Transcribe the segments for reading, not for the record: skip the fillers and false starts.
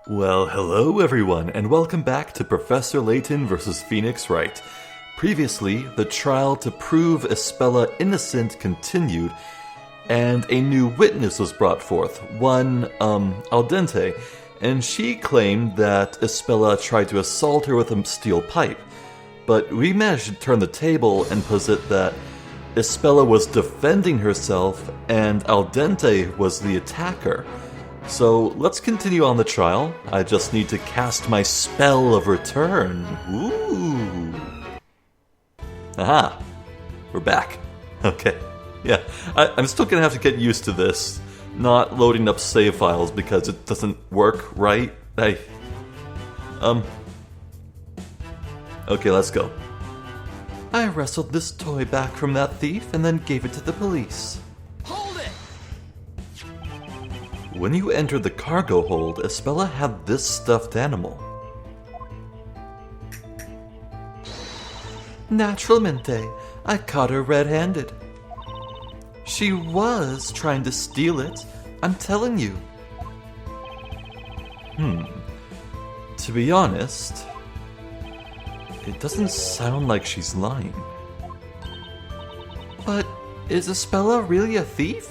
Well, hello everyone, and welcome back to Professor Layton vs. Phoenix Wright. Previously, the trial to prove Espella innocent continued, and a new witness was brought forth, one, al dente, and she claimed that Espella tried to assault her with a steel pipe. But we managed to turn the table and posit that Espella was defending herself and al dente was the attacker. So let's continue on the trial. I just need to cast my spell of return. Ooh. Aha. We're back. Okay. Yeah, I'm still gonna have to get used to this. Not loading up save files because it doesn't work, right? Okay, let's go. I wrestled this toy back from that thief and then gave it to the police. When you entered the cargo hold, Espella had this stuffed animal. Naturalmente, I caught her red-handed. She was trying to steal it, I'm telling you. To be honest, it doesn't sound like she's lying. But is Espella really a thief?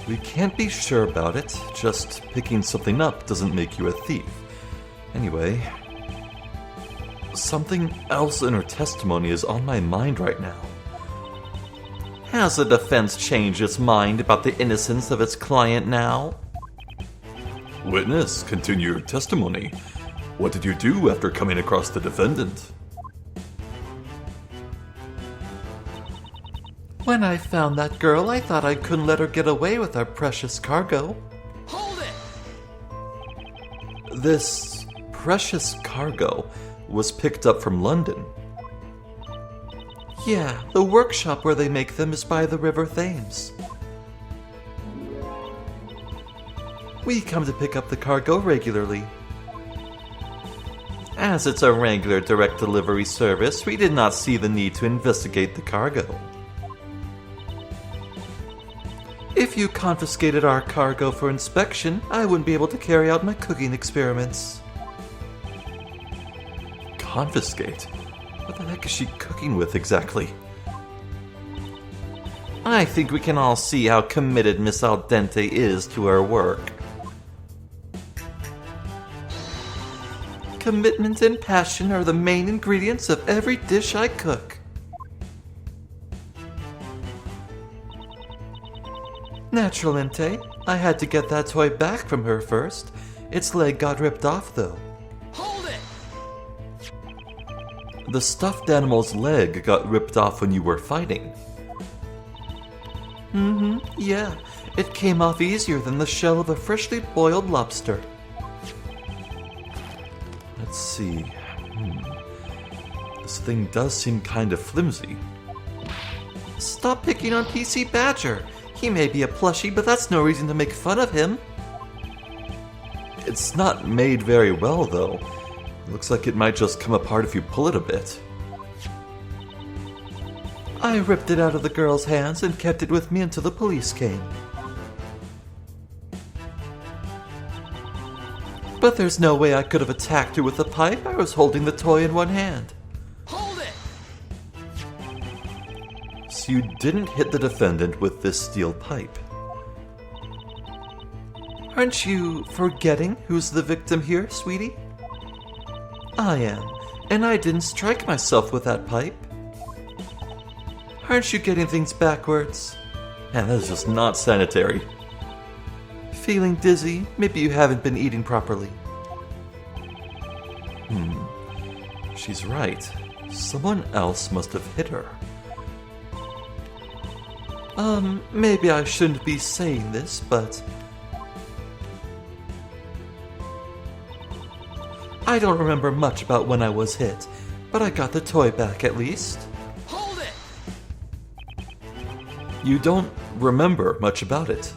We can't be sure about it. Just picking something up doesn't make you a thief. Anyway, something else in her testimony is on my mind right now. Has the defense changed its mind about the innocence of its client now? Witness, continue your testimony. What did you do after coming across the defendant? When I found that girl, I thought I couldn't let her get away with our precious cargo. Hold it! This precious cargo was picked up from London. Yeah, the workshop where they make them is by the River Thames. We come to pick up the cargo regularly. As it's a regular direct delivery service, we did not see the need to investigate the cargo. If you confiscated our cargo for inspection, I wouldn't be able to carry out my cooking experiments. Confiscate? What the heck is she cooking with exactly? I think we can all see how committed Miss Al Dente is to her work. Commitment and passion are the main ingredients of every dish I cook. Naturalmente, I had to get that toy back from her first. Its leg got ripped off, though. Hold it! The stuffed animal's leg got ripped off when you were fighting. Yeah. It came off easier than the shell of a freshly boiled lobster. Let's see. This thing does seem kind of flimsy. Stop picking on PC Badger. He may be a plushie, but that's no reason to make fun of him. It's not made very well, though. Looks like it might just come apart if you pull it a bit. I ripped it out of the girl's hands and kept it with me until the police came. But there's no way I could have attacked her with a pipe. I was holding the toy in one hand. Hold it! So you didn't hit the defendant with this steel pipe. Aren't you forgetting who's the victim here, sweetie? I am, and I didn't strike myself with that pipe. Aren't you getting things backwards? Man, that is just not sanitary. Feeling dizzy? Maybe you haven't been eating properly. She's right. Someone else must have hit her. Maybe I shouldn't be saying this, but I don't remember much about when I was hit, but I got the toy back at least. Hold it! You don't remember much about it.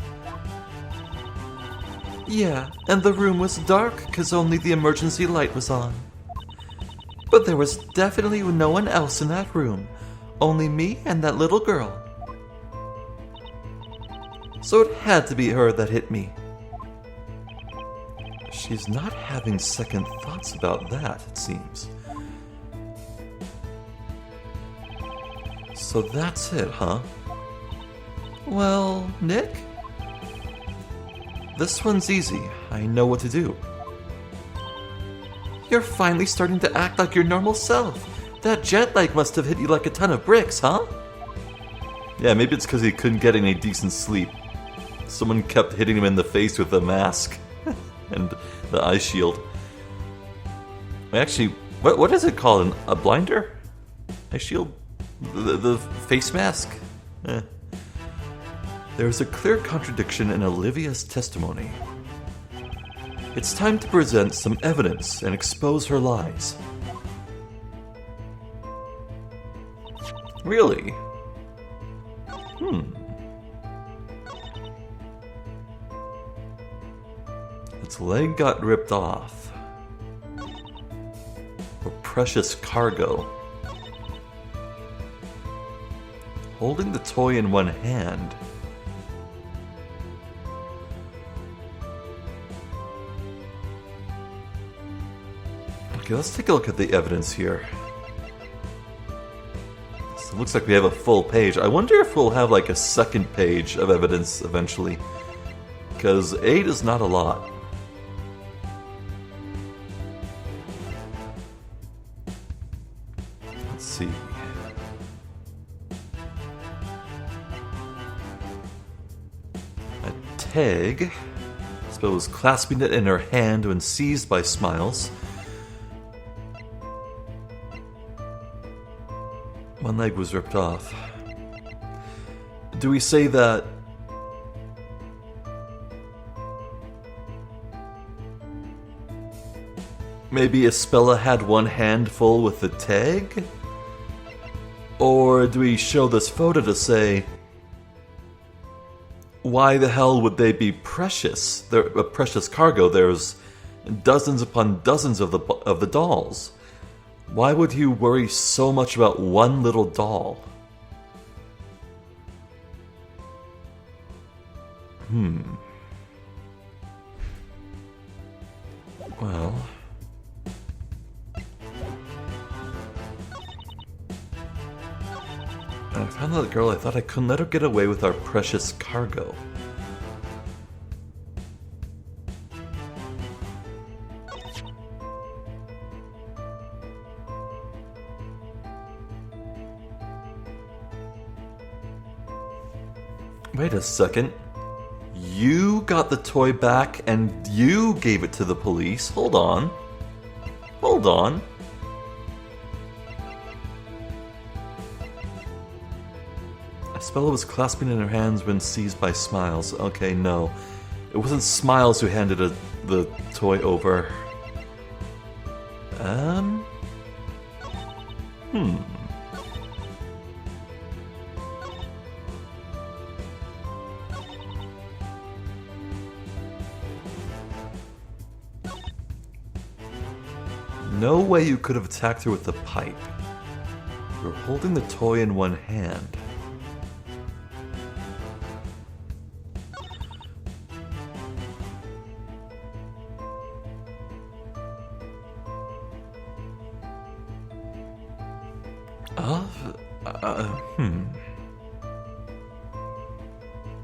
Yeah, and the room was dark because only the emergency light was on. But there was definitely no one else in that room, only me and that little girl. So it had to be her that hit me. She's not having second thoughts about that, it seems. So that's it, huh? Well, Nick? This one's easy. I know what to do. You're finally starting to act like your normal self. That jet lag must have hit you like a ton of bricks, huh? Yeah, maybe it's because he couldn't get any decent sleep. Someone kept hitting him in the face with the mask and the eye shield. Actually, what is it called? A blinder? Eye shield? The face mask? There's a clear contradiction in Olivia's testimony. It's time to present some evidence and expose her lies. Really? Its leg got ripped off. Or precious cargo. Holding the toy in one hand. Okay, let's take a look at the evidence here. So it looks like we have a full page. I wonder if we'll have like a second page of evidence eventually. Because 8 is not a lot. Let's see. A tag. I suppose clasping it in her hand when seized by Smiles. One leg was ripped off. Do we say that maybe Espella had one hand full with the tag? Or do we show this photo to say, why the hell would they be precious? They're a precious cargo. There's dozens upon dozens of the dolls. Why would you worry so much about one little doll? Well... I found that girl. I thought I couldn't let her get away with our precious cargo. Wait a second. You got the toy back and you gave it to the police. Hold on. Hold on. Espella was clasping in her hands when seized by Smiles. Okay, no. It wasn't Smiles who handed the toy over. No way you could have attacked her with the pipe. You were holding the toy in one hand.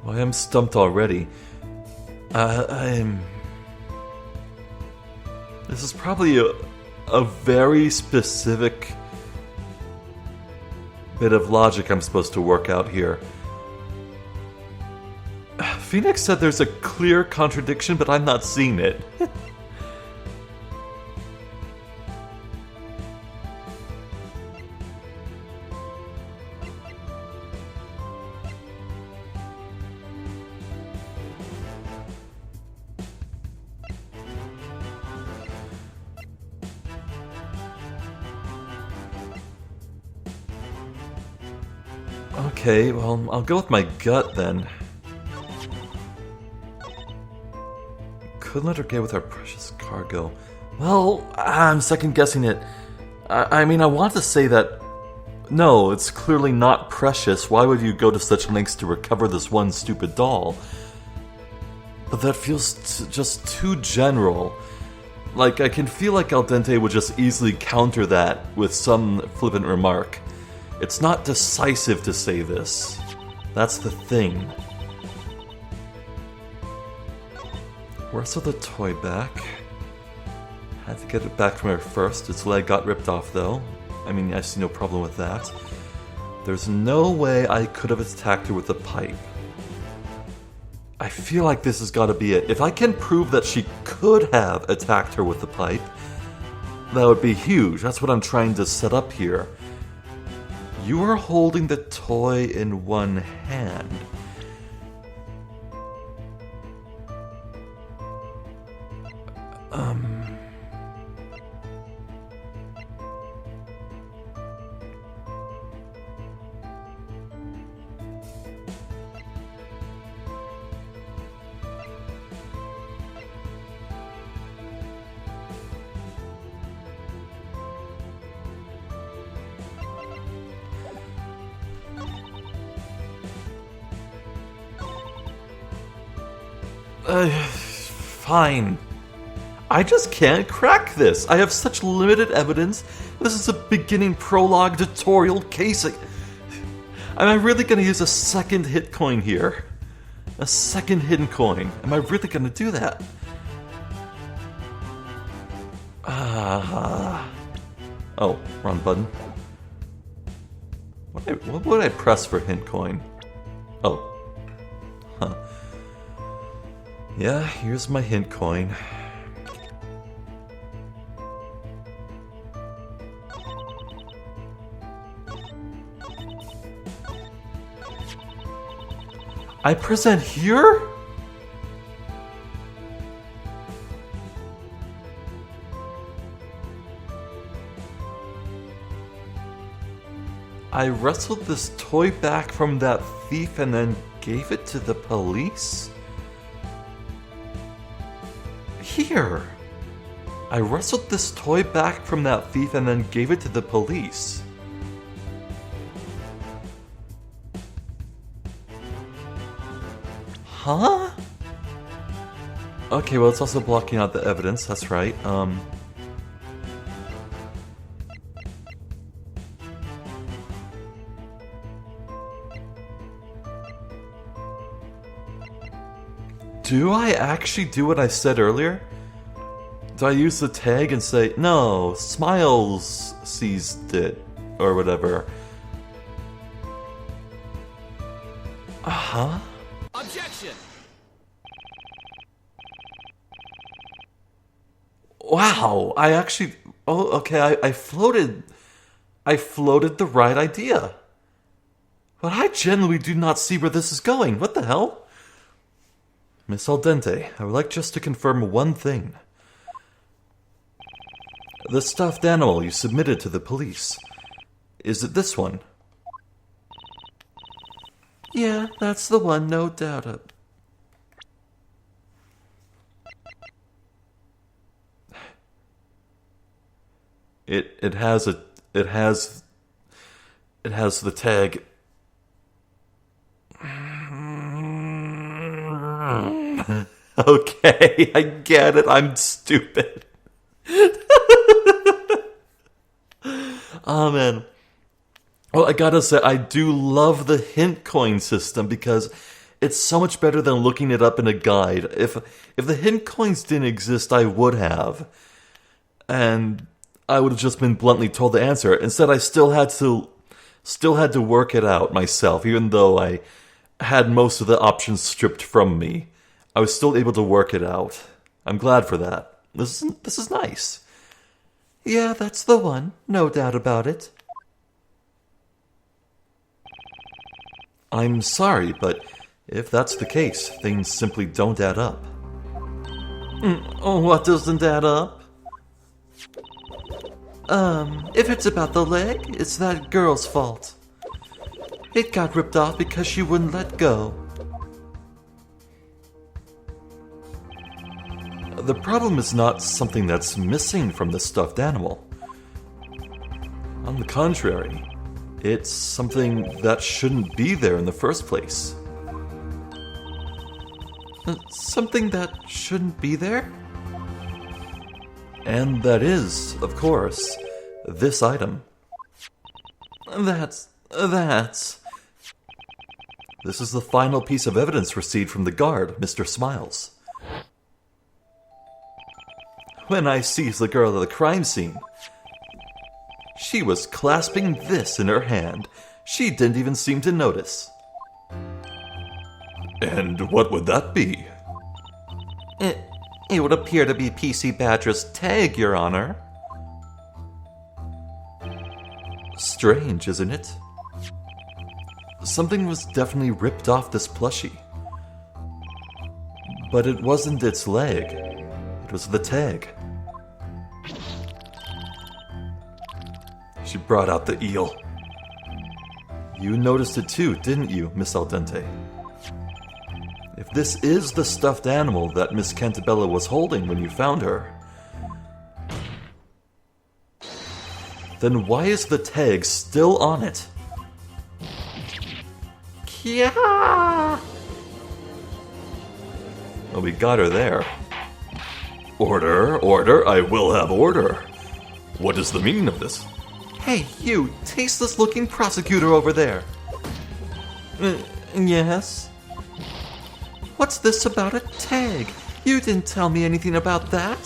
Well, I'm stumped already. This is probably a very specific bit of logic I'm supposed to work out here. Phoenix said there's a clear contradiction, but I'm not seeing it. Okay, well, I'll go with my gut then. Couldn't let her get with our precious cargo. Well, I'm second guessing it. I mean, I want to say that... No, it's clearly not precious. Why would you go to such lengths to recover this one stupid doll? But that feels just too general. Like, I can feel like Al Dente would just easily counter that with some flippant remark. It's not decisive to say this. That's the thing. Wrestle the toy back. Had to get it back from her first. Its leg got ripped off, though. I mean, I see no problem with that. There's no way I could have attacked her with a pipe. I feel like this has got to be it. If I can prove that she could have attacked her with the pipe, that would be huge. That's what I'm trying to set up here. You are holding the toy in one hand. Fine. I just can't crack this. I have such limited evidence. This is a beginning prologue tutorial case. Am I really going to use a second hit coin here? A second hidden coin. Am I really going to do that? Oh, wrong button. What would I press for hint coin? Oh. Huh. Yeah, here's my hint coin. I present here? I wrestled this toy back from that thief and then gave it to the police? Here! I wrestled this toy back from that thief and then gave it to the police. Huh? Okay, well, it's also blocking out the evidence, that's right. Do I actually do what I said earlier? Do I use the tag and say, no, Smiles seized it, or whatever? Uh-huh. Objection! Wow, I actually... Oh, okay, I floated the right idea. But I genuinely do not see where this is going. What the hell? Miss Al Dente, I would like just to confirm one thing. The stuffed animal you submitted to the police, is it this one? Yeah, that's the one, no doubt. It has the tag. Okay, I get it. I'm stupid. Oh man. Well, I gotta say, I do love the hint coin system because it's so much better than looking it up in a guide. If the hint coins didn't exist, I would have. And I would have just been bluntly told the answer. Instead, I still had to work it out myself, even though I had most of the options stripped from me. I was still able to work it out. I'm glad for that. This is nice. Yeah, that's the one. No doubt about it. I'm sorry, but if that's the case, things simply don't add up. What doesn't add up? If it's about the leg, it's that girl's fault. It got ripped off because she wouldn't let go. The problem is not something that's missing from the stuffed animal. On the contrary, it's something that shouldn't be there in the first place. Something that shouldn't be there? And that is, of course, this item. That's... This is the final piece of evidence received from the guard, Mr. Smiles. When I seized the girl at the crime scene, she was clasping this in her hand. She didn't even seem to notice. And what would that be? It would appear to be PC Badger's tag, Your Honor. Strange, isn't it? Something was definitely ripped off this plushie. But it wasn't its leg. It was the tag. She brought out the eel. You noticed it too, didn't you, Miss Al Dente? If this is the stuffed animal that Miss Cantabella was holding when you found her, then why is the tag still on it? Yeah. Well, we got her there. Order, order, I will have order. What is the meaning of this? Hey, you tasteless-looking prosecutor over there. Yes? What's this about a tag? You didn't tell me anything about that.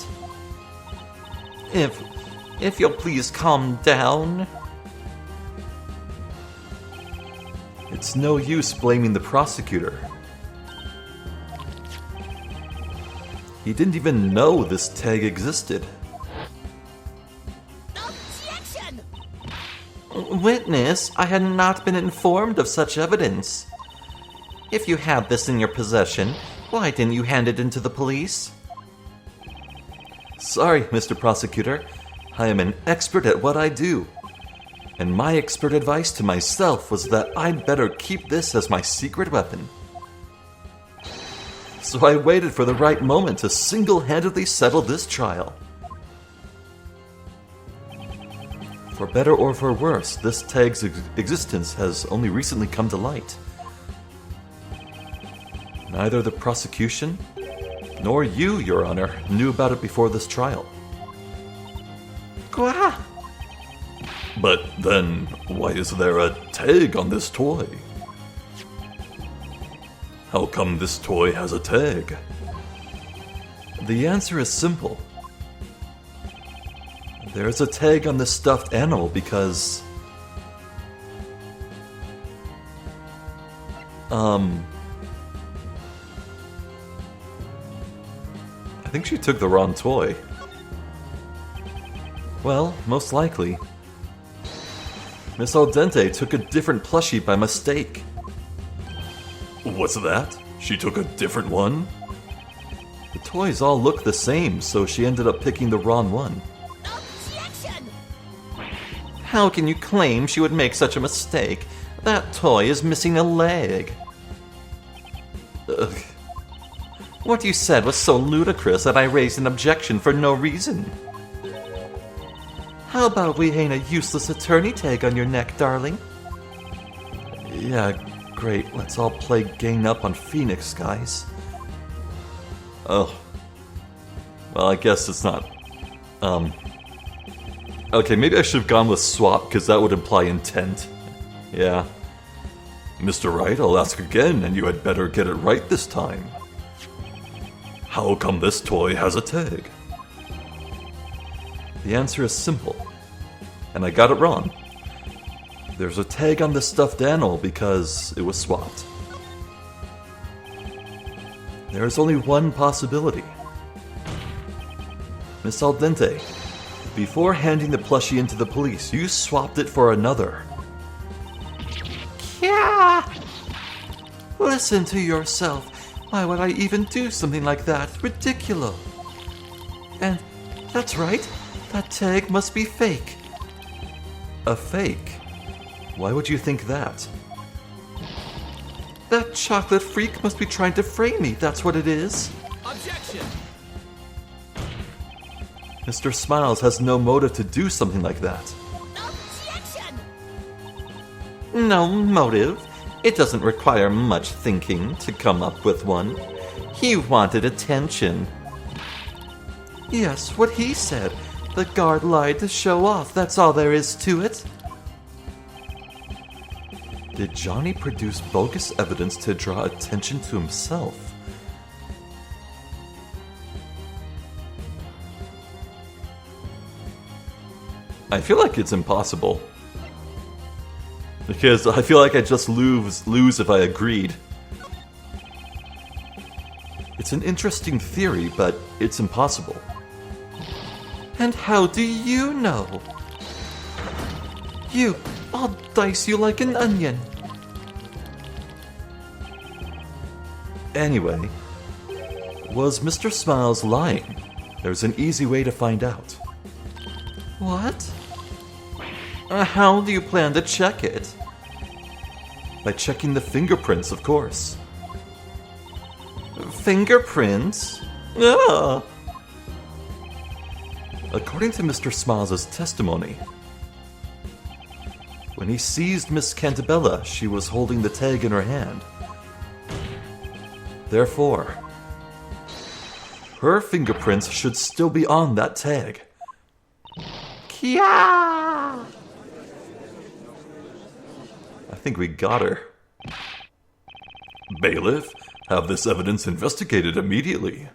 If you'll please calm down. It's no use blaming the prosecutor. He didn't even know this tag existed. Objection! Witness, I had not been informed of such evidence. If you had this in your possession, why didn't you hand it in to the police? Sorry, Mr. Prosecutor. I am an expert at what I do. And my expert advice to myself was that I'd better keep this as my secret weapon. So I waited for the right moment to single-handedly settle this trial. For better or for worse, this tag's existence has only recently come to light. Neither the prosecution nor you, Your Honor, knew about it before this trial. Gah! But then, why is there a tag on this toy? How come this toy has a tag? The answer is simple. There's a tag on this stuffed animal because... I think she took the wrong toy. Well, most likely. Miss Al Dente took a different plushie by mistake. What's that? She took a different one? The toys all look the same, so she ended up picking the wrong one. Objection! How can you claim she would make such a mistake? That toy is missing a leg. Ugh. What you said was so ludicrous that I raised an objection for no reason. How about we hang a useless attorney tag on your neck, darling? Yeah, great. Let's all play gang up on Phoenix, guys. Oh. Well, I guess it's not... Okay, maybe I should have gone with swap, because that would imply intent. Yeah. Mr. Wright, I'll ask again, and you had better get it right this time. How come this toy has a tag? The answer is simple, and I got it wrong. There's a tag on this stuffed animal because it was swapped. There's only one possibility. Miss Al Dente, before handing the plushie into the police, you swapped it for another. Yeah! Listen to yourself. Why would I even do something like that? Ridiculous. And that's right. That tag must be fake. A fake? Why would you think that? That chocolate freak must be trying to frame me, that's what it is. Objection! Mr. Smiles has no motive to do something like that. Objection! No motive? It doesn't require much thinking to come up with one. He wanted attention. Yes, what he said. The guard lied to show off, that's all there is to it. Did Johnny produce bogus evidence to draw attention to himself? I feel like it's impossible. Because I feel like I just lose if I agreed. It's an interesting theory, but it's impossible. And how do you know? I'll dice you like an onion. Anyway, was Mr. Smiles lying? There's an easy way to find out. What? How do you plan to check it? By checking the fingerprints, of course. Fingerprints? Ah! According to Mr. Smiles' testimony, when he seized Miss Cantabella, she was holding the tag in her hand. Therefore, her fingerprints should still be on that tag. Kia! I think we got her. Bailiff, have this evidence investigated immediately.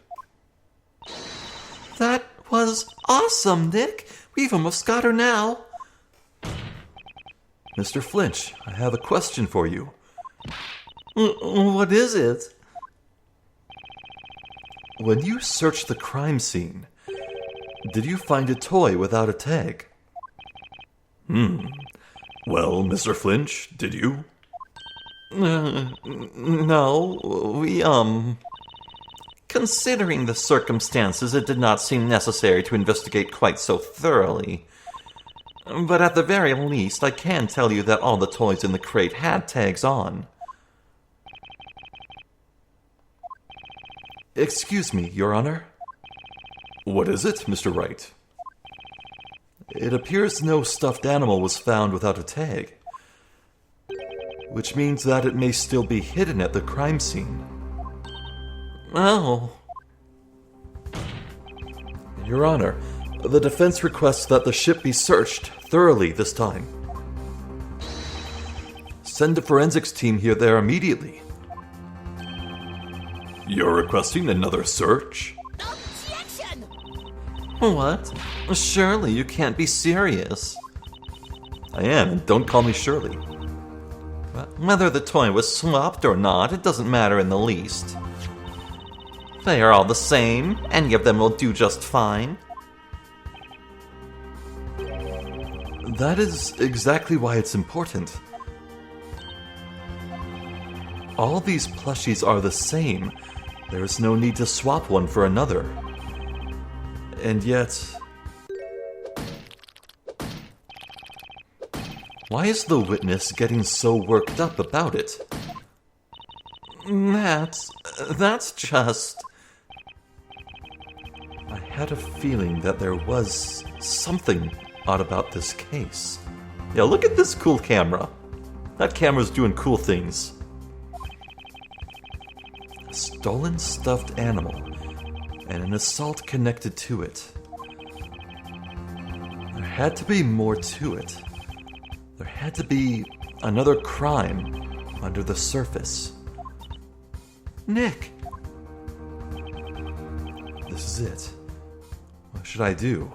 That was awesome, Nick. We've almost got her now. Mr. Flinch, I have a question for you. What is it? When you searched the crime scene, did you find a toy without a tag? Well, Mr. Flinch, did you? No, we, Considering the circumstances, it did not seem necessary to investigate quite so thoroughly. But at the very least, I can tell you that all the toys in the crate had tags on. Excuse me, Your Honor. What is it, Mr. Wright? It appears no stuffed animal was found without a tag, which means that it may still be hidden at the crime scene. Oh. Your Honor, the defense requests that the ship be searched thoroughly this time. Send a forensics team there immediately. You're requesting another search? Objection! What? Surely you can't be serious. I am, and don't call me Shirley. Whether the toy was swapped or not, it doesn't matter in the least. They are all the same. Any of them will do just fine. That is exactly why it's important. All these plushies are the same. There is no need to swap one for another. And yet... why is the witness getting so worked up about it? That's just... I had a feeling that there was something odd about this case. Yeah, look at this cool camera. That camera's doing cool things. A stolen stuffed animal and an assault connected to it. There had to be more to it. There had to be another crime under the surface. Nick! This is it. What should I do?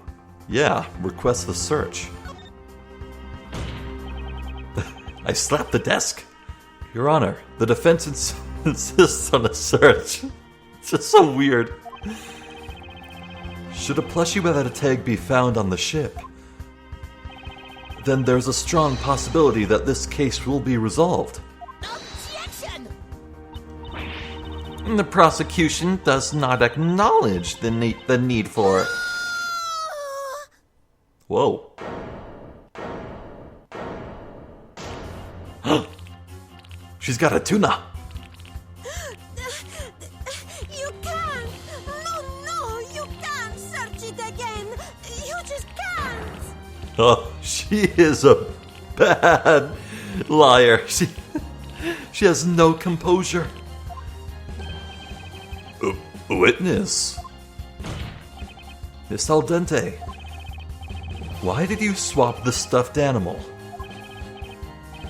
Yeah, request the search. I slapped the desk. Your Honor, the defense insists on a search. It's just so weird. Should a plushie without a tag be found on the ship, then there's a strong possibility that this case will be resolved. Objection! The prosecution does not acknowledge the need for... Whoa. She's got a tuna. You can't! No, you can't search it again! You just can't! Oh, she is a bad liar. She has no composure. Witness. Miss Al Dente, why did you swap the stuffed animal?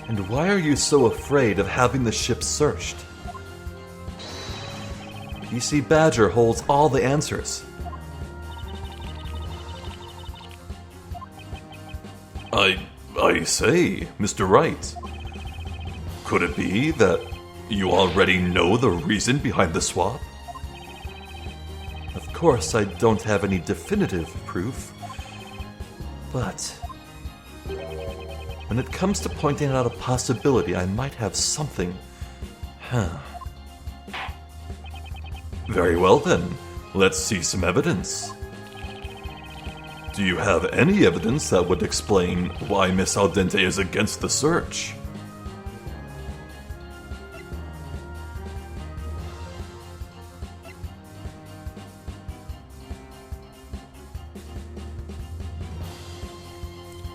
And why are you so afraid of having the ship searched? PC Badger holds all the answers. I say, Mr. Wright, could it be that you already know the reason behind the swap? Of course, I don't have any definitive proof, but when it comes to pointing out a possibility, I might have something. Very well then, let's see some evidence. Do you have any evidence that would explain why Miss Al Dente is against the search?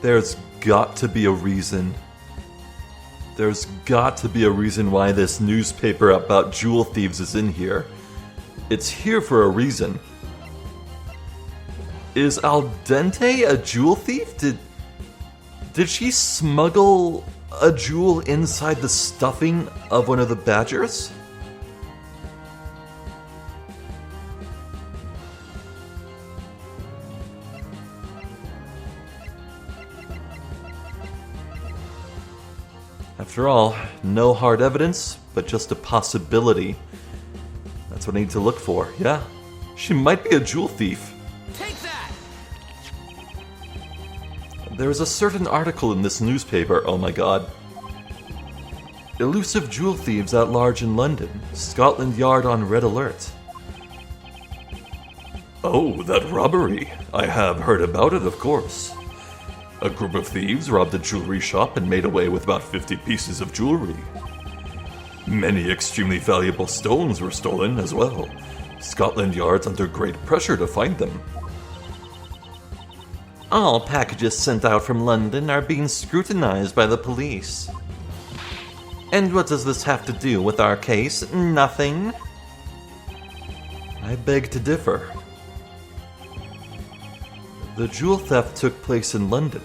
There's got to be a reason. There's got to be a reason why this newspaper about jewel thieves is in here. It's here for a reason. Is Al Dente a jewel thief? Did she smuggle a jewel inside the stuffing of one of the badgers? After all, no hard evidence, but just a possibility. That's what I need to look for, yeah. She might be a jewel thief. Take that! There is a certain article in this newspaper, oh my god. Elusive jewel thieves at large in London. Scotland Yard on red alert. Oh, that robbery. I have heard about it, of course. A group of thieves robbed a jewelry shop and made away with about 50 pieces of jewelry. Many extremely valuable stones were stolen as well. Scotland Yard's under great pressure to find them. All packages sent out from London are being scrutinized by the police. And what does this have to do with our case? Nothing. I beg to differ. The jewel theft took place in London.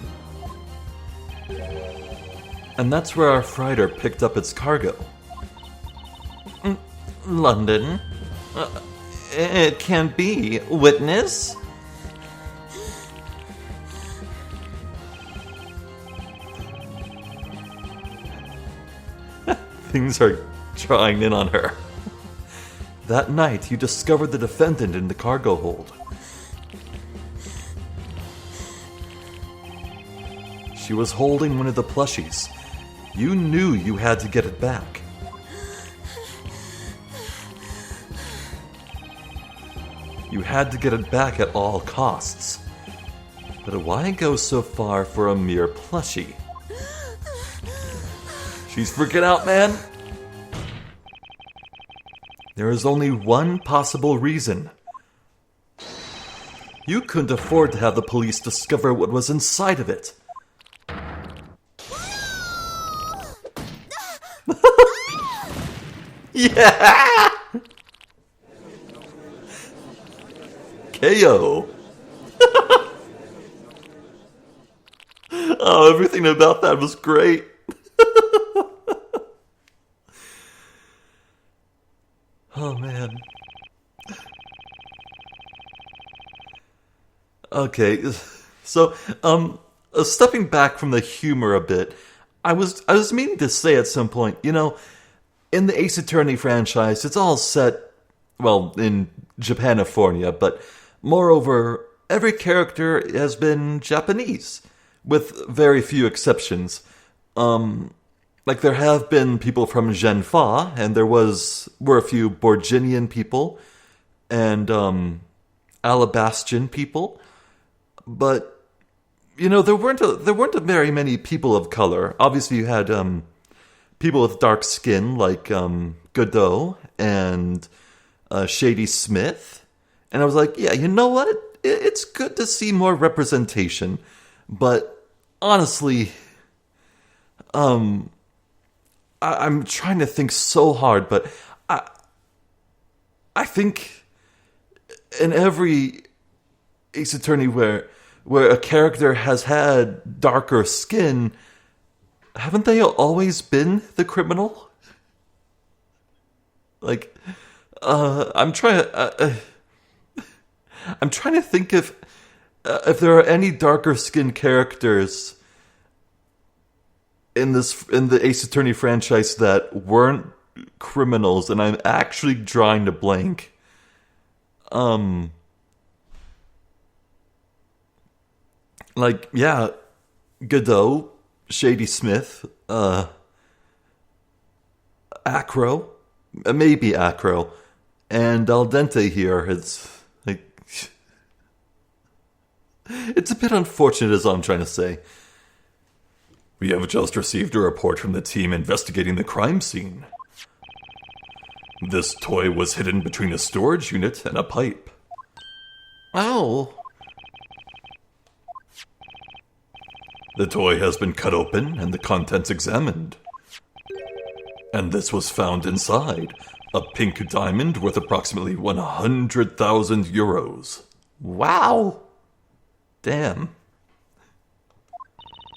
And that's where our freighter picked up its cargo. London? It can't be. Witness? Things are drawing in on her. That night, you discovered the defendant in the cargo hold. She was holding one of the plushies. You knew you had to get it back. You had to get it back at all costs. But why go so far for a mere plushie? She's freaking out, man. There is only one possible reason. You couldn't afford to have the police discover what was inside of it. Yeah! KO. Oh, everything about that was great. Oh, man. Okay, so, stepping back from the humor a bit, I was meaning to say at some point, you know, in the Ace Attorney franchise, it's all set, well, in Japanifornia, but moreover, every character has been Japanese, with very few exceptions. Like there have been people from Genfa, and there were a few Borginian people, and Alabastian people, but you know there weren't very many people of color. Obviously, you had people with dark skin like Godot and Shady Smith, and I was like, yeah, you know what? It's good to see more representation, but honestly, I'm trying to think so hard, but I think in every Ace Attorney where a character has had darker skin, haven't they always been the criminal? Like, I'm trying to think if there are any darker skinned characters in the Ace Attorney franchise that weren't criminals, and I'm actually drawing a blank. Like, yeah, Godot, Shady Smith, Acro, maybe Acro, and Al Dente here. It's like, it's a bit unfortunate, is all I'm trying to say. We have just received a report from the team investigating the crime scene. This toy was hidden between a storage unit and a pipe. Oh. The toy has been cut open and the contents examined. And this was found inside. A pink diamond worth approximately 100,000 euros. Wow. Damn.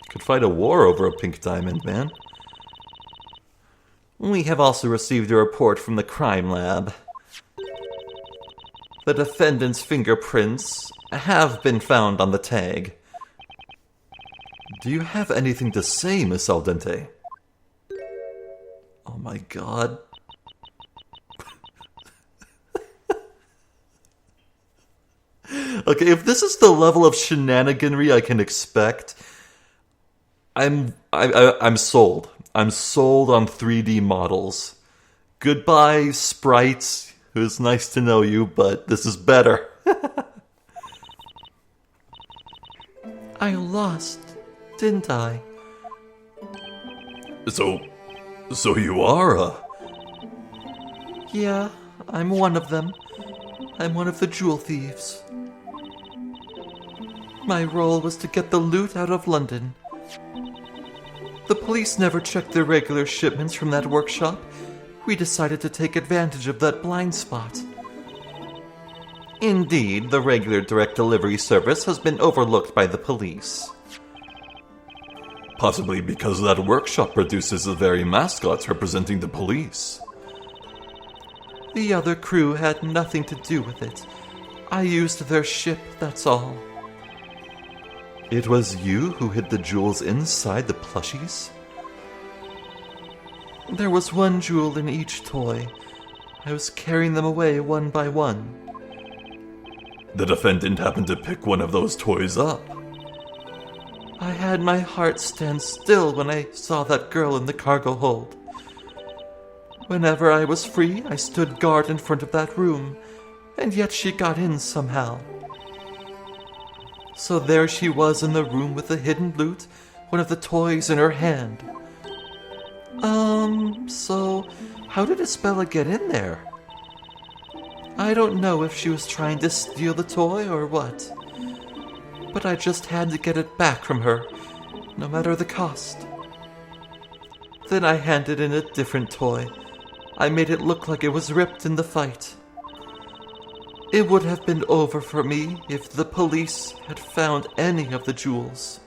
Could fight a war over a pink diamond, man. We have also received a report from the crime lab. The defendant's fingerprints have been found on the tag. Do you have anything to say, Miss Al Dente? Oh my god. Okay, if this is the level of shenaniganry I can expect, I'm sold. I'm sold on 3D models. Goodbye, sprites. It was nice to know you, but this is better. I lost, didn't I? So you are Yeah, I'm one of them. I'm one of the jewel thieves. My role was to get the loot out of London. The police never checked their regular shipments from that workshop. We decided to take advantage of that blind spot. Indeed, the regular direct delivery service has been overlooked by the police. Possibly because that workshop produces the very mascots representing the police. The other crew had nothing to do with it. I used their ship, that's all. It was you who hid the jewels inside the plushies? There was one jewel in each toy. I was carrying them away one by one. The defendant happened to pick one of those toys up. I had my heart stand still when I saw that girl in the cargo hold. Whenever I was free, I stood guard in front of that room, and yet she got in somehow. So there she was in the room with the hidden loot, one of the toys in her hand. So how did Isabella get in there? I don't know if she was trying to steal the toy or what, but I just had to get it back from her, no matter the cost. Then I handed in a different toy. I made it look like it was ripped in the fight. It would have been over for me if the police had found any of the jewels.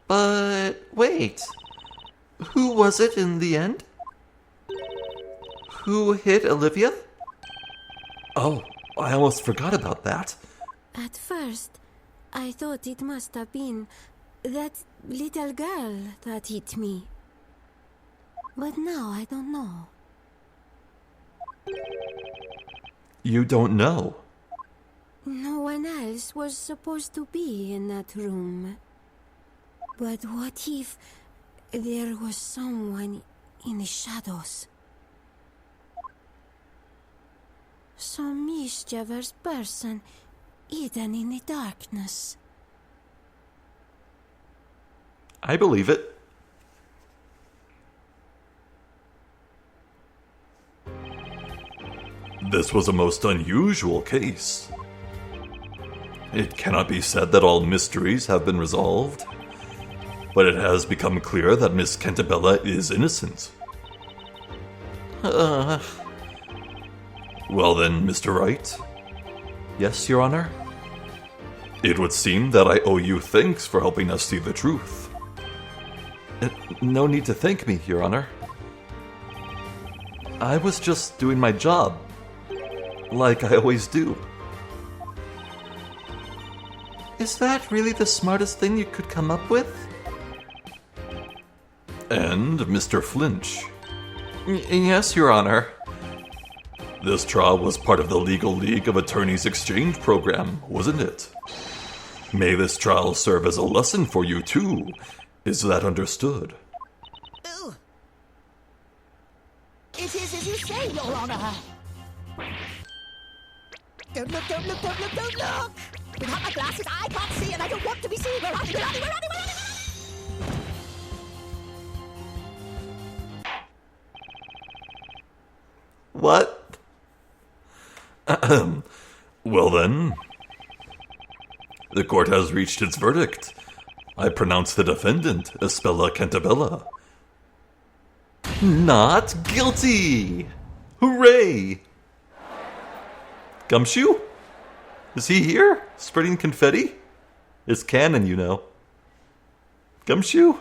But wait, who was it in the end? Who hit Olivia? Oh, I almost forgot about that. At first, I thought it must have been that little girl that hit me. But now I don't know. You don't know? No one else was supposed to be in that room. But what if there was someone in the shadows? Some mischievous person hidden in the darkness. I believe it. This was a most unusual case. It cannot be said that all mysteries have been resolved, but it has become clear that Miss Cantabella is innocent. Well then, Mr. Wright. Yes, Your Honor? It would seem that I owe you thanks for helping us see the truth. No need to thank me, Your Honor. I was just doing my job, like I always do. Is that really the smartest thing you could come up with? And Mr. Flinch. Yes, Your Honor. This trial was part of the Legal League of Attorneys Exchange program, wasn't it? May this trial serve as a lesson for you, too. Is that understood? Ooh. It is as you say, Your Honor. Don't look, don't look, don't look, don't look! Without my glasses, I can't see, and I don't want to be seen. Where are you? Where are you? Where are you? Where are you? What? Well then, the court has reached its verdict. I pronounce the defendant, Espella Cantabella, Not guilty! Hooray! Gumshoe? Is he here? Spreading confetti? It's canon, you know. Gumshoe?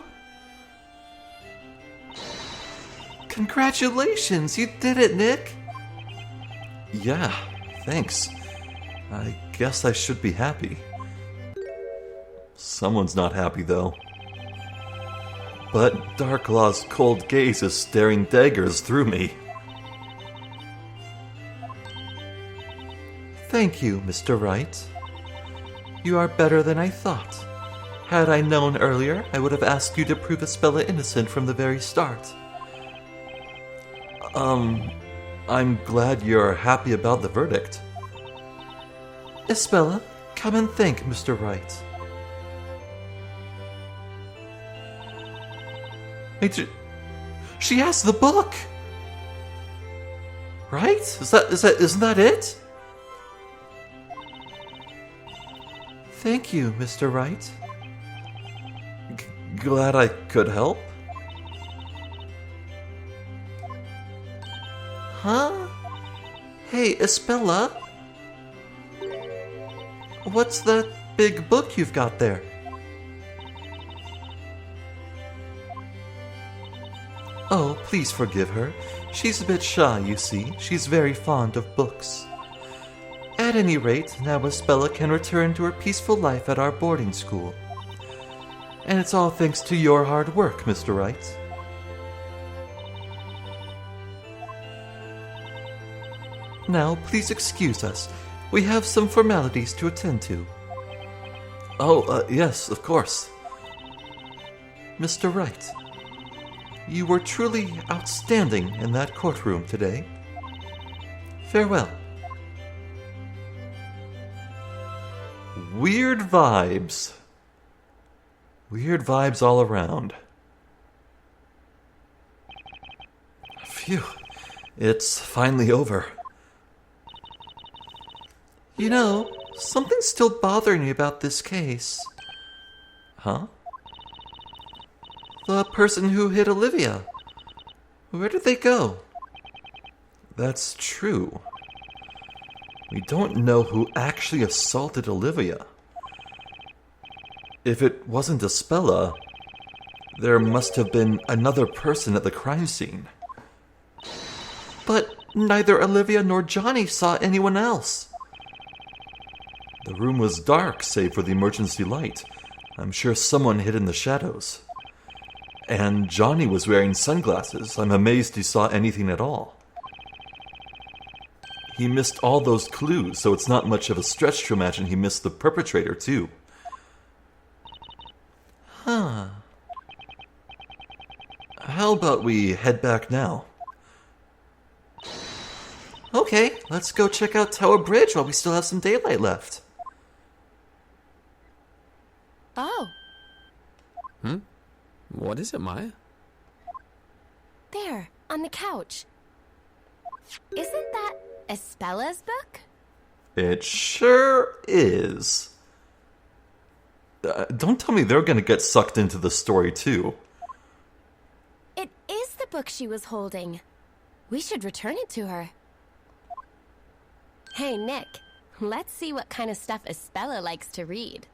Congratulations, you did it, Nick! Yeah, thanks. I guess I should be happy. Someone's not happy, though. But Darklaw's cold gaze is staring daggers through me. Thank you, Mr. Wright. You are better than I thought. Had I known earlier, I would have asked you to prove Espella innocent from the very start. I'm glad you're happy about the verdict. Espella, come and thank Mr. Wright. She has the book! Right? Isn't that it? Thank you, Mr. Wright. Glad I could help. Huh? Hey, Espella? What's that big book you've got there? Oh, please forgive her. She's a bit shy, you see. She's very fond of books. At any rate, now Espella can return to her peaceful life at our boarding school. And it's all thanks to your hard work, Mr. Wright. Now, please excuse us. We have some formalities to attend to. Oh, yes, of course. Mr. Wright, you were truly outstanding in that courtroom today. Farewell. Weird vibes. Weird vibes all around. Phew. It's finally over. You know, something's still bothering me about this case. Huh? The person who hit Olivia. Where did they go? That's true. We don't know who actually assaulted Olivia. If it wasn't Espella, there must have been another person at the crime scene. But neither Olivia nor Johnny saw anyone else. The room was dark, save for the emergency light. I'm sure someone hid in the shadows. And Johnny was wearing sunglasses. I'm amazed he saw anything at all. He missed all those clues, so it's not much of a stretch to imagine he missed the perpetrator, too. Huh. How about we head back now? Okay, let's go check out Tower Bridge while we still have some daylight left. Oh, What is it, Maya? There, on the couch. Isn't that Espella's book? It sure is. Don't tell me they're gonna get sucked into the story too. It is the book she was holding. We should return it to her. Hey, Nick. Let's see what kind of stuff Espella likes to read.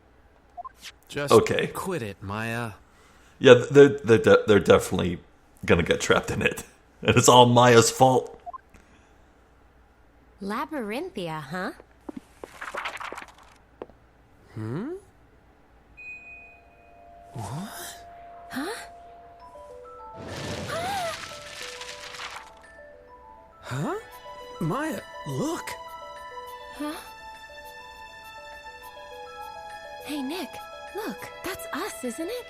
Just Okay. quit it, Maya. Yeah, they're definitely gonna get trapped in it. And it's all Maya's fault. Labyrinthia, huh? Huh? Maya, look. Hey, Nick. Look, that's us, isn't it?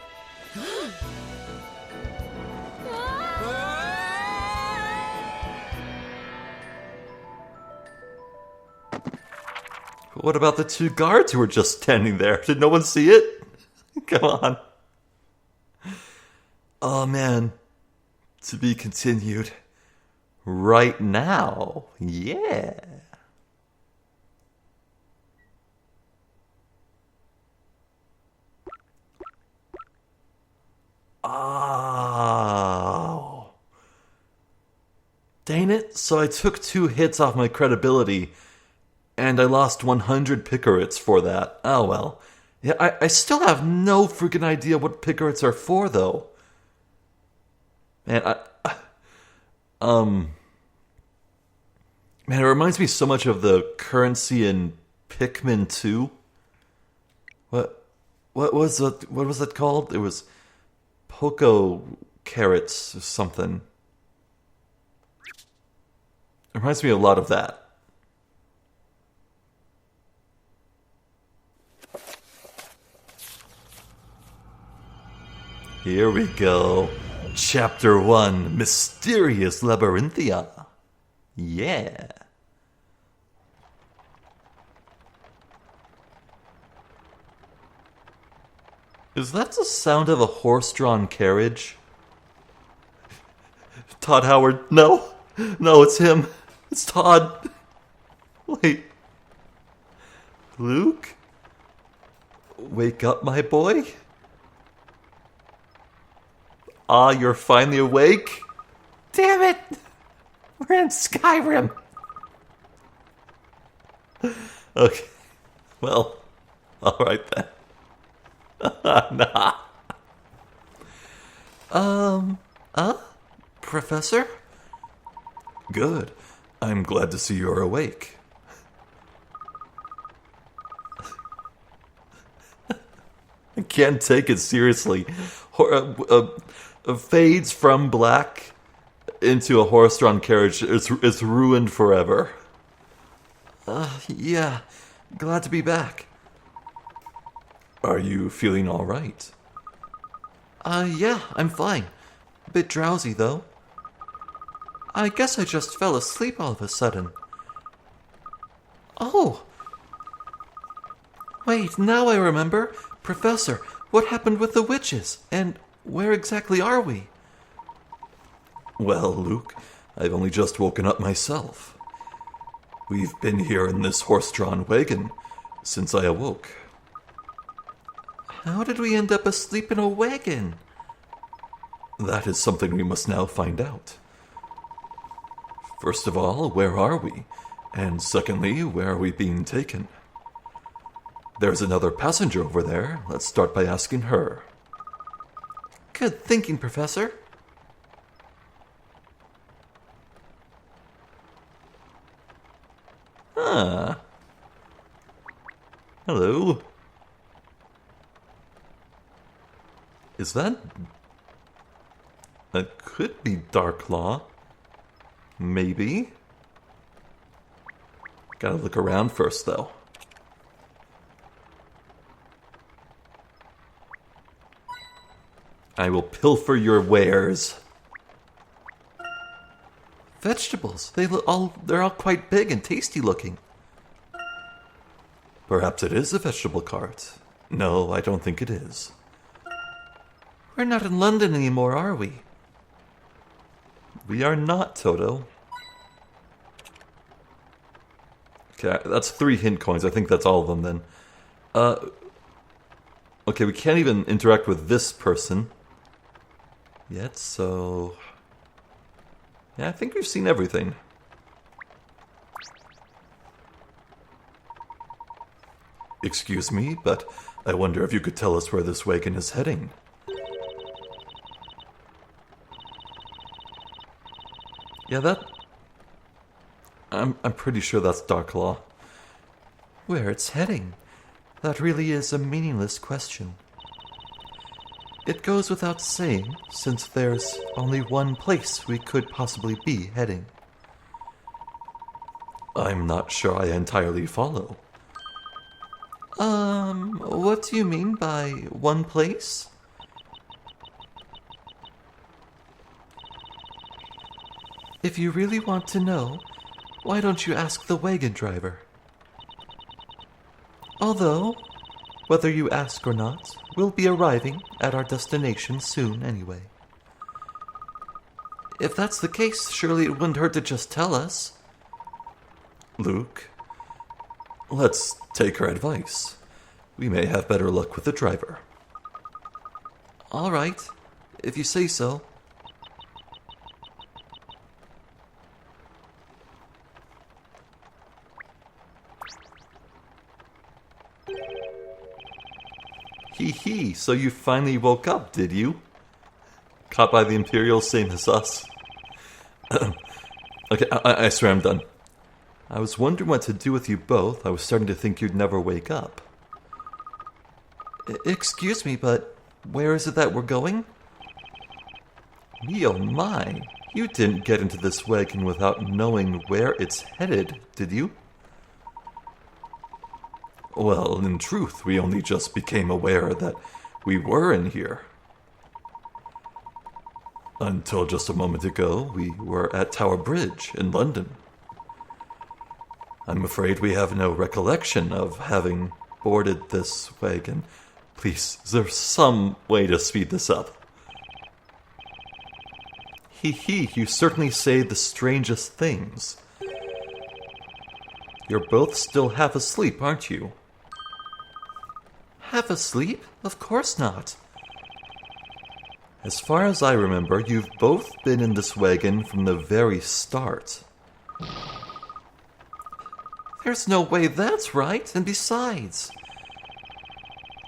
What about the two guards who were just standing there? Did no one see it? Come on. Oh man. To be continued. Right now. Yeah. Oh. Dang it. So I took 2 hits off my credibility. And I lost 100 picarets for that. Oh well. Yeah, I still have no freaking idea what picarets are for, though. Man, Man, it reminds me so much of the currency in Pikmin 2. What was that called? It was Poco Carrots or something. It reminds me a lot of that. Here we go. Chapter 1, Mysterious Labyrinthia. Yeah. Is that the sound of a horse-drawn carriage? Todd Howard, no. No, it's him. It's Todd. Wait. Luke? Wake up, my boy? Ah, you're finally awake? Damn it! We're in Skyrim! Okay. Well, alright then. Nah. Professor? Good. I'm glad to see you're awake. I can't take it seriously. Fades from black into a horse-drawn carriage. It's ruined forever. Yeah. Glad to be back. Are you feeling all right? Yeah, I'm fine. A bit drowsy, though. I guess I just fell asleep all of a sudden. Oh! Wait, now I remember. Professor, what happened with the witches? And where exactly are we? Well, Luke, I've only just woken up myself. We've been here in this horse-drawn wagon since I awoke. How did we end up asleep in a wagon? That is something we must now find out. First of all, where are we? And secondly, where are we being taken? There's another passenger over there. Let's start by asking her. Good thinking, Professor. Ah. Hello. Is that... That could be Darklaw. Maybe. Gotta look around first, though. I will pilfer your wares. Vegetables. They're all quite big and tasty looking. Perhaps it is a vegetable cart. No, I don't think it is. We're not in London anymore, are we? We are not, Toto. Okay, that's 3 hint coins. I think that's all of them then. Okay, we can't even interact with this person yet, so... Yeah, I think we've seen everything. Excuse me, but I wonder if you could tell us where this wagon is heading. Yeah, that... I'm pretty sure that's Darklaw. Where it's heading? That really is a meaningless question. It goes without saying, since there's only one place we could possibly be heading. I'm not sure I entirely follow. What do you mean by one place? If you really want to know, why don't you ask the wagon driver? Although, whether you ask or not, we'll be arriving at our destination soon anyway. If that's the case, surely it wouldn't hurt to just tell us. Luke, let's take her advice. We may have better luck with the driver. All right, if you say so. Hee, so you finally woke up, did you? Caught by the Imperials, same as us. Okay, I swear I'm done. I was wondering what to do with you both. I was starting to think you'd never wake up. Excuse me, but where is it that we're going? Me oh my, you didn't get into this wagon without knowing where it's headed, did you? Well, in truth, we only just became aware that we were in here. Until just a moment ago, we were at Tower Bridge in London. I'm afraid we have no recollection of having boarded this wagon. Please, is there some way to speed this up? You certainly say the strangest things. You're both still half asleep, aren't you? Half asleep? Of course not. As far as I remember, you've both been in this wagon from the very start. There's no way that's right, and besides...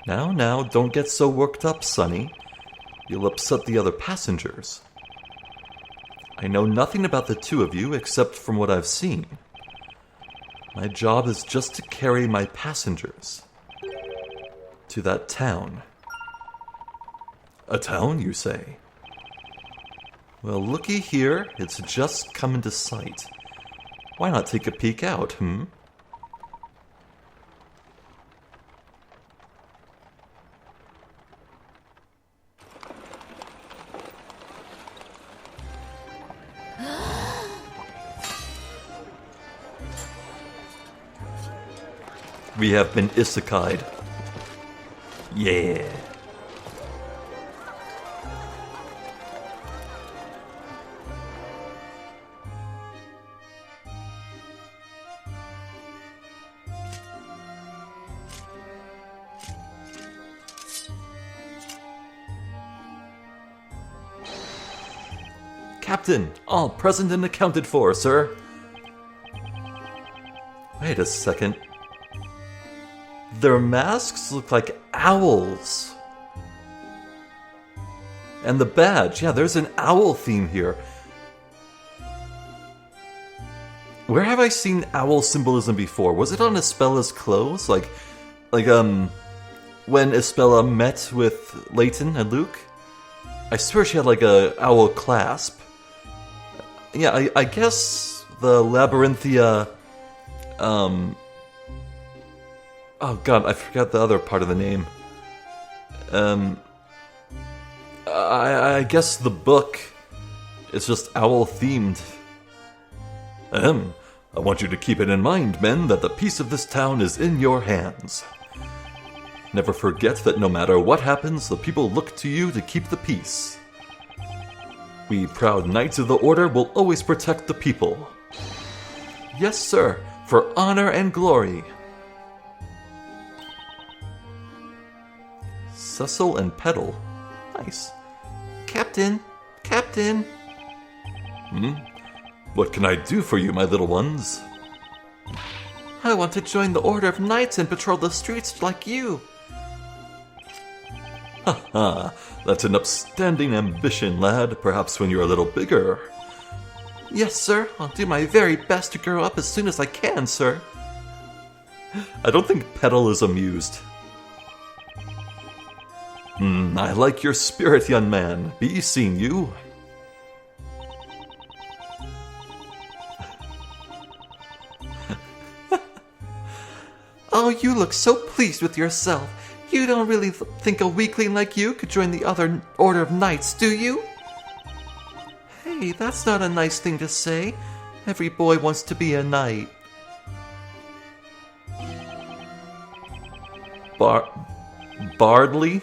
Now, don't get so worked up, Sonny. You'll upset the other passengers. I know nothing about the two of you except from what I've seen. My job is just to carry my passengers to that town. A town, you say? Well, looky here, it's just come into sight. Why not take a peek out, We have been isekai'd. Yeah. Captain, all present and accounted for, sir. Wait a second. Their masks look like owls. And the badge, yeah, there's an owl theme here. Where have I seen owl symbolism before? Was it on Espella's clothes? Like when Espella met with Layton and Luke? I swear she had like a owl clasp. Yeah, I guess the Labyrinthia, oh god, I forgot the other part of the name. I guess the book is just owl-themed. I want you to keep it in mind, men, that the peace of this town is in your hands. Never forget that no matter what happens, the people look to you to keep the peace. We proud Knights of the Order will always protect the people. Yes, sir, for honor and glory. Cecil and Petal. Nice. Captain! Captain! What can I do for you, my little ones? I want to join the Order of Knights and patrol the streets like you. Haha, that's an upstanding ambition, lad. Perhaps when you're a little bigger. Yes, sir. I'll do my very best to grow up as soon as I can, sir. I don't think Petal is amused. I like your spirit, young man. Be seeing you. Oh, you look so pleased with yourself. You don't really think a weakling like you could join the other Order of Knights, do you? Hey, that's not a nice thing to say. Every boy wants to be a knight. Bardley?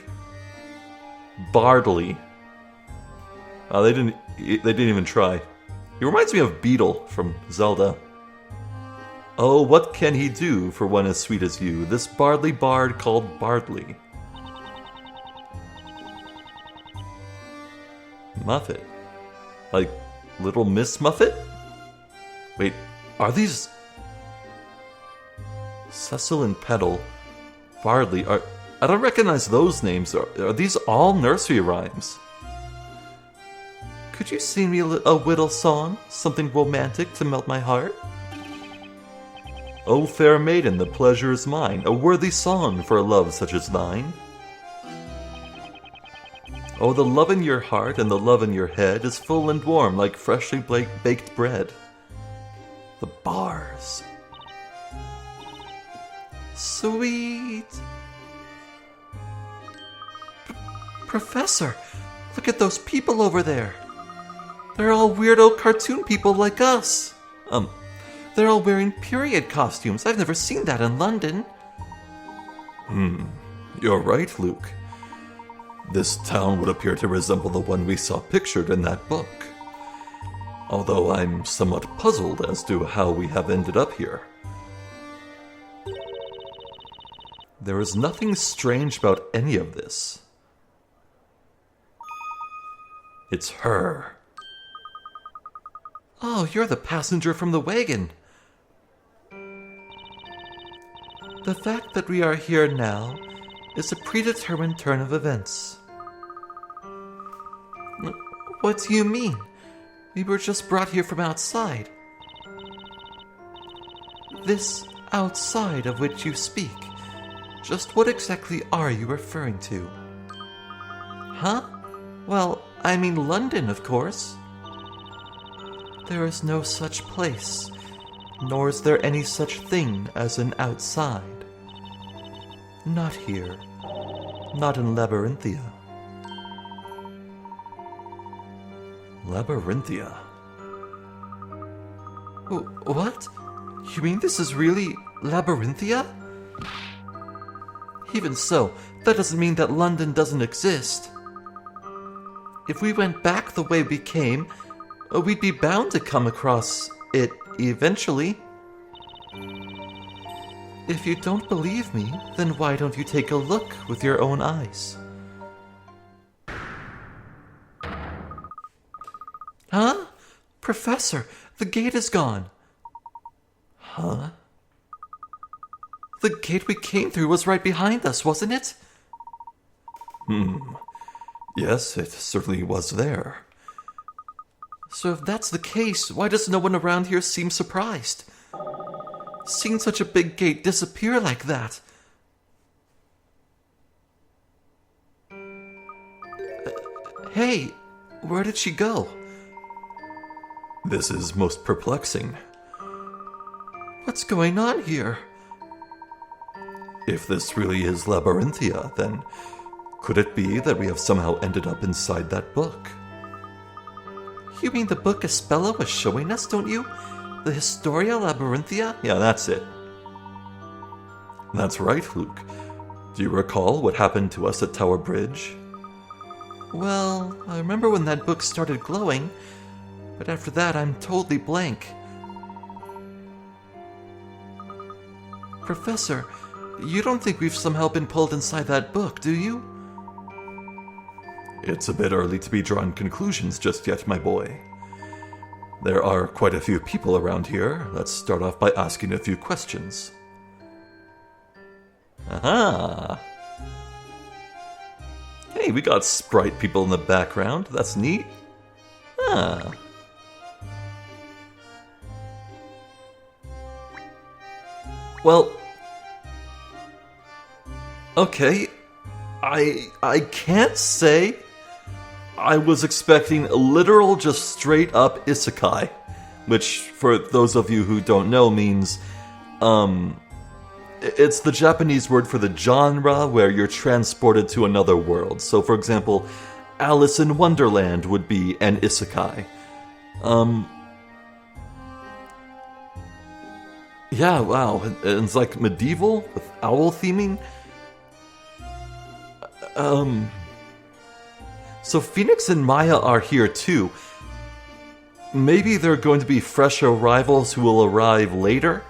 Bardley. Oh, they didn't even try. He reminds me of Beetle from Zelda. Oh, what can he do for one as sweet as you? This Bardley bard called Bardley. Muffet. Like Little Miss Muffet? Wait, are these... Cecil and Petal, Bardley, I don't recognize those names. Are these all nursery rhymes? Could you sing me a whittle song? Something romantic to melt my heart? O fair maiden, the pleasure is mine, a worthy song for a love such as thine. Oh, the love in your heart and the love in your head is full and warm like freshly baked bread. The bars. Sweet. Professor, look at those people over there. They're all weirdo cartoon people like us. They're all wearing period costumes. I've never seen that in London. You're right, Luke. This town would appear to resemble the one we saw pictured in that book. Although I'm somewhat puzzled as to how we have ended up here. There is nothing strange about any of this. It's her. Oh, you're the passenger from the wagon. The fact that we are here now is a predetermined turn of events. What do you mean? We were just brought here from outside. This outside of which you speak, just what exactly are you referring to? Huh? Well, I mean London, of course. There is no such place, nor is there any such thing as an outside. Not here. Not in Labyrinthia. Labyrinthia? What? You mean this is really Labyrinthia? Even so, that doesn't mean that London doesn't exist. If we went back the way we came, we'd be bound to come across it eventually. If you don't believe me, then why don't you take a look with your own eyes? Huh? Professor, the gate is gone. Huh? The gate we came through was right behind us, wasn't it? Yes, it certainly was there. So if that's the case, why does no one around here seem surprised? Seeing such a big gate disappear like that. Hey, where did she go? This is most perplexing. What's going on here? If this really is Labyrinthia, then could it be that we have somehow ended up inside that book? You mean the book Espella was showing us, don't you? The Historia Labyrinthia? Yeah, that's it. That's right, Luke. Do you recall what happened to us at Tower Bridge? Well, I remember when that book started glowing, but after that I'm totally blank. Professor, you don't think we've somehow been pulled inside that book, do you? It's a bit early to be drawing conclusions just yet, my boy. There are quite a few people around here. Let's start off by asking a few questions. Aha! Hey, we got sprite people in the background. That's neat. Ah. Well, okay, I can't say I was expecting a literal, just straight up isekai, which, for those of you who don't know, means, it's the Japanese word for the genre where you're transported to another world. So, for example, Alice in Wonderland would be an isekai. Yeah, wow, it's like medieval with owl theming. So Phoenix and Maya are here too. Maybe they're going to be fresh arrivals who will arrive later?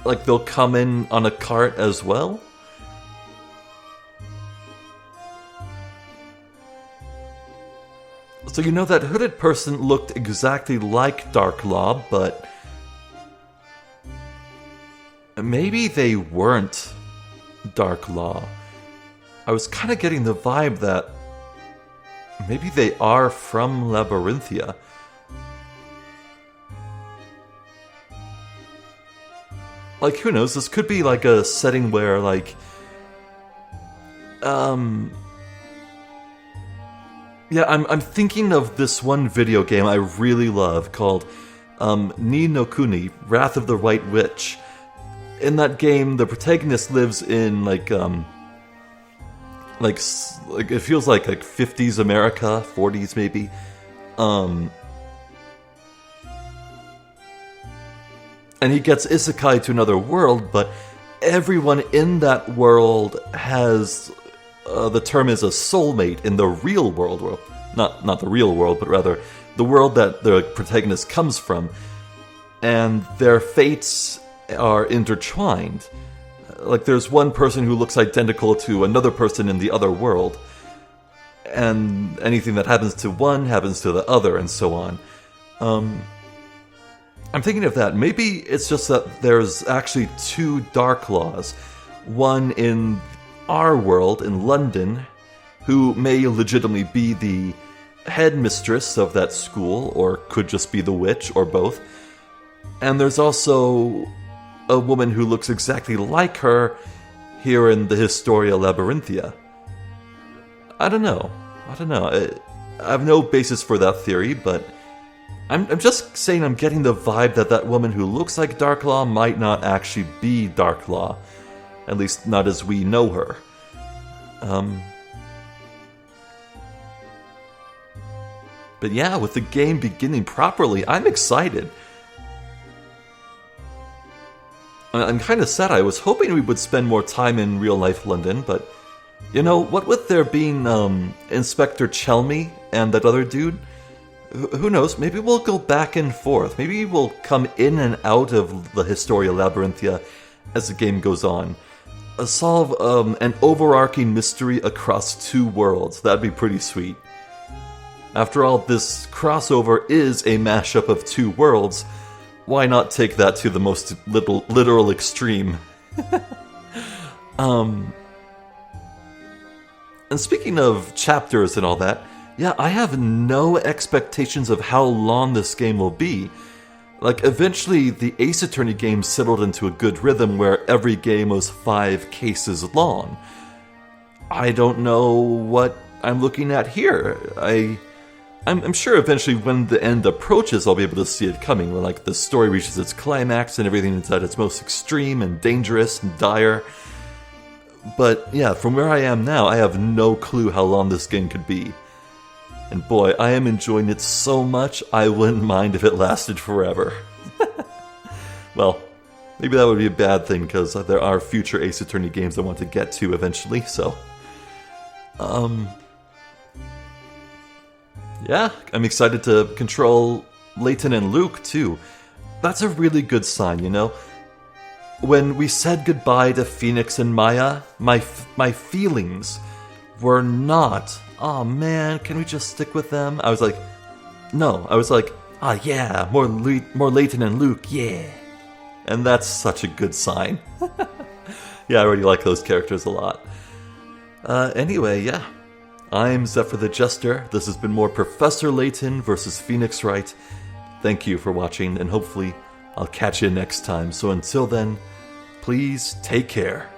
Like they'll come in on a cart as well? So you know that hooded person looked exactly like Dark Law, but maybe they weren't Dark Law. I was kind of getting the vibe that maybe they are from Labyrinthia. Like, who knows? This could be like a setting where, like, yeah, I'm thinking of this one video game I really love called Ni no Kuni, Wrath of the White Witch. In that game, the protagonist lives in like it feels like 50s America, 40s maybe. And he gets isekai to another world, but everyone in that world has the term is a soulmate in the real world. Well, not the real world, but rather the world that the protagonist comes from, and their fates are intertwined. Like there's one person who looks identical to another person in the other world, and anything that happens to one happens to the other, and so on. I'm thinking of that. Maybe it's just that there's actually two Dark Laws. One in our world, in London, who may legitimately be the headmistress of that school, or could just be the witch, or both. And there's also a woman who looks exactly like her here in the Historia Labyrinthia. I don't know. I have no basis for that theory, but I'm just saying I'm getting the vibe that that woman who looks like Dark Law might not actually be Dark Law. At least not as we know her. But yeah, with the game beginning properly, I'm excited. I'm kind of sad. I was hoping we would spend more time in real-life London, but you know, what with there being Inspector Chelmy and that other dude, who knows, maybe we'll go back and forth. Maybe we'll come in and out of the Historia Labyrinthia as the game goes on. Solve an overarching mystery across two worlds. That'd be pretty sweet. After all, this crossover is a mashup of two worlds. Why not take that to the most literal extreme? And speaking of chapters and all that, yeah, I have no expectations of how long this game will be. Like, eventually, the Ace Attorney game settled into a good rhythm where every game was 5 cases long. I don't know what I'm looking at here. I'm sure eventually when the end approaches, I'll be able to see it coming, when like the story reaches its climax and everything is at its most extreme and dangerous and dire. But yeah, from where I am now, I have no clue how long this game could be. And boy, I am enjoying it so much, I wouldn't mind if it lasted forever. Well, maybe that would be a bad thing, because there are future Ace Attorney games I want to get to eventually, so... yeah, I'm excited to control Layton and Luke, too. That's a really good sign, you know? When we said goodbye to Phoenix and Maya, my feelings were not oh man, can we just stick with them? I was like, no. I was like, ah, yeah, more Layton and Luke, yeah. And that's such a good sign. Yeah, I already like those characters a lot. Anyway, yeah. I'm Zephyr the Jester. This has been more Professor Layton versus Phoenix Wright. Thank you for watching, and hopefully I'll catch you next time. So until then, please take care.